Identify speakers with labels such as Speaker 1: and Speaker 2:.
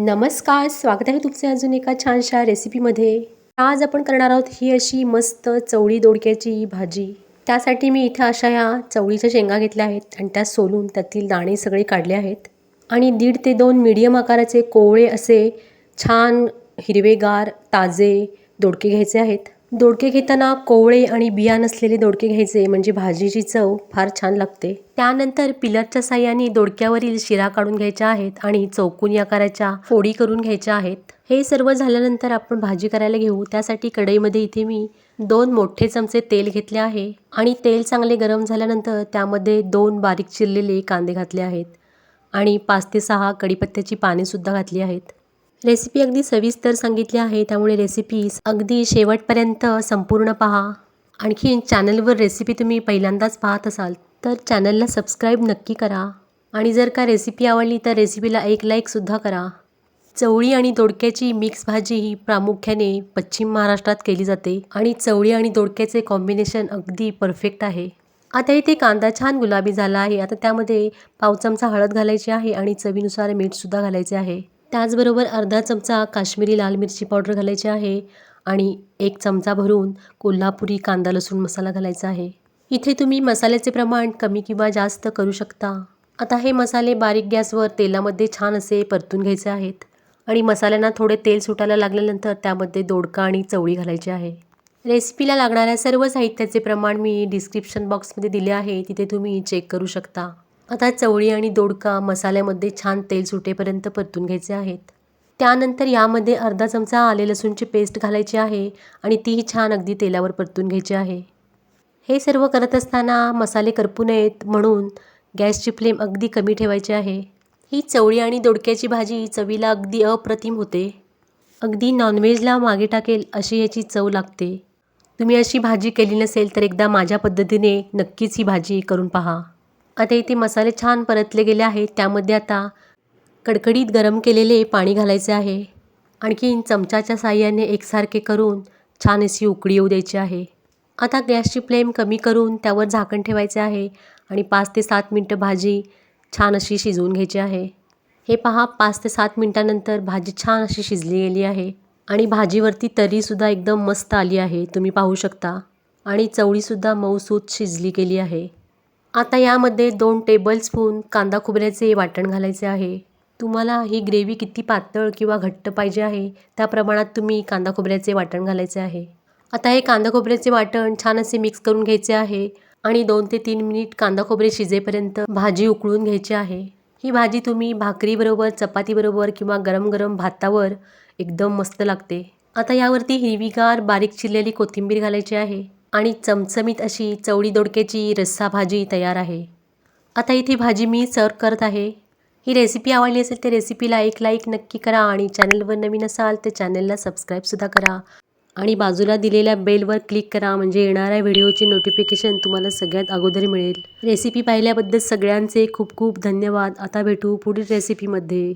Speaker 1: नमस्कार, स्वागत आहे तुमचे अजून एका छानशा रेसिपीमध्ये. आज आपण करणार आहोत ही अशी मस्त चवळी दोडक्याची भाजी. त्यासाठी मी इथे अशा ह्या चवळीच्या शेंगा घेतल्या आहेत आणि त्या सोलून त्यातील दाणे सगळे काढले आहेत. आणि 1.5 ते 2 मीडियम आकाराचे कोवळे असे छान हिरवेगार ताजे दोडके घ्यायचे आहेत. दोडके घेताना कोवळे आणि बिया नसलेले दोडके घ्यायचे, म्हणजे भाजीची चव फार छान लागते. त्यानंतर पिलरच्या साहाय्याने दोडक्यावरील शिरा काढून घ्यायच्या आहेत आणि चौकोनी आकाराच्या फोडी करून घ्यायच्या आहेत. हे सर्व झाल्यानंतर आपण भाजी करायला घेऊ. त्यासाठी कढईमध्ये इथे मी 2 मोठे चमचे तेल घेतले आहे आणि तेल चांगले गरम झाल्यानंतर त्यामध्ये 2 बारीक चिरलेले कांदे घातले आहेत आणि 5 ते 6 कढीपत्त्याची पाने सुद्धा घातली आहेत. रेसिपी अगदी सविस्तर सांगितली आहे, त्यामुळे रेसिपी अगदी शेवटपर्यंत संपूर्ण पहा. आणखी चॅनलवर रेसिपी तुम्ही पहिल्यांदाच पाहत असाल तर चॅनलला सबस्क्राईब नक्की करा आणि जर का रेसिपी आवडली तर रेसिपीला एक लाईकसुद्धा करा. चवळी आणि दोडक्याची मिक्स भाजी ही प्रामुख्याने पश्चिम महाराष्ट्रात केली जाते आणि चवळी आणि दोडक्याचे कॉम्बिनेशन अगदी परफेक्ट आहे. आता इथे कांदा छान गुलाबी झाला आहे. आता त्यामध्ये पाव चमचा हळद घालायची आहे आणि चवीनुसार मीठसुद्धा घालायचे आहे. त्याचबरोबर अर्धा चमचा काश्मीरी लाल मिरची पावडर घालायची आहे आणि 1 चमचा भरून कोल्हापुरी कांदा लसूण मसाला घालायचा आहे. इथे तुम्ही मसाल्याचे प्रमाण कमी किंवा जास्त करू शकता. आता हे मसाले बारीक गॅसवर तेलामध्ये छान असे परतून घ्यायचे आहेत आणि मसाल्यांना थोडे तेल सुटायला लागल्यानंतर त्यामध्ये दोडका आणि चवळी घालायची आहे. रेसिपीला लागणाऱ्या सर्व साहित्याचे प्रमाण मी डिस्क्रिप्शन बॉक्समध्ये दिले आहे, तिथे तुम्ही चेक करू शकता. आता चवळी आणि दोडका मसाल्यामध्ये छान तेल सुटेपर्यंत परतून घ्यायचे आहेत. त्यानंतर यामध्ये अर्धा चमचा आले लसूणची पेस्ट घालायची आहे आणि तीही छान अगदी तेलावर परतून घ्यायची आहे. हे सर्व करत असताना मसाले करपू नयेत म्हणून गॅसची फ्लेम अगदी कमी ठेवायची आहे. ही चवळी आणि दोडक्याची भाजी चवीला अगदी अप्रतिम होते. अगदी नॉनव्हेजला मागे टाकेल अशी याची चव लागते. तुम्ही अशी भाजी केली नसेल तर एकदा माझ्या पद्धतीने नक्कीच ही भाजी करून पहा. आता इथे मसाले छान परतले गेले आहेत. त्यामध्ये आता कडकडीत गरम केलेले पाणी घालायचे आहे. आणखीन चमच्याच्या साहाय्याने एकसारखे करून छान अशी उकळी येऊ द्यायची आहे. आता गॅसची फ्लेम कमी करून त्यावर झाकण ठेवायचे आहे आणि 5 ते 7 मिनटं भाजी छान अशी शिजवून घ्यायची आहे. हे पहा, 5 ते 7 मिनटानंतर भाजी छान अशी शिजली गेली आहे आणि भाजीवरती तरीसुद्धा एकदम मस्त आली आहे, तुम्ही पाहू शकता. आणि चवळीसुद्धा मऊसूत शिजली गेली आहे. आता यामध्ये 2 टेबलस्पून कांदा खोबऱ्याचे वाटण घालायचे आहे. तुम्हाला ही ग्रेव्ही किती पातळ किंवा घट्ट पाहिजे आहे त्या प्रमाणात तुम्ही कांदा खोबऱ्याचे वाटण घालायचे आहे. आता हे कांदा खोबऱ्याचे वाटण छान असे मिक्स करून घ्यायचे आहे आणि 2 ते 3 मिनिट कांदा खोबरे शिजेपर्यंत भाजी उकळून घ्यायची आहे. ही भाजी तुम्ही भाकरीबरोबर, चपातीबरोबर किंवा गरम गरम भातावर एकदम मस्त लागते. आता यावरती हिरवीगार बारीक चिरलेली कोथिंबीर घालायची आहे आणि चमचमीत अशी चवळी दोडक्याची रस्सा भाजी तयार आहे. आता इथे भाजी मी सर्व करत आहे. ही रेसिपी आवडली असेल तर रेसिपीला एक लाईक नक्की करा आणि चॅनलवर नवीन असाल तर चॅनलला सबस्क्राईबसुद्धा करा आणि बाजूला दिलेल्या बेलवर क्लिक करा, म्हणजे येणाऱ्या व्हिडिओचे नोटिफिकेशन तुम्हाला सगळ्यात अगोदर मिळेल. रेसिपी पाहिल्याबद्दल सगळ्यांचे खूप खूप धन्यवाद. आता भेटू पुढील रेसिपीमध्ये.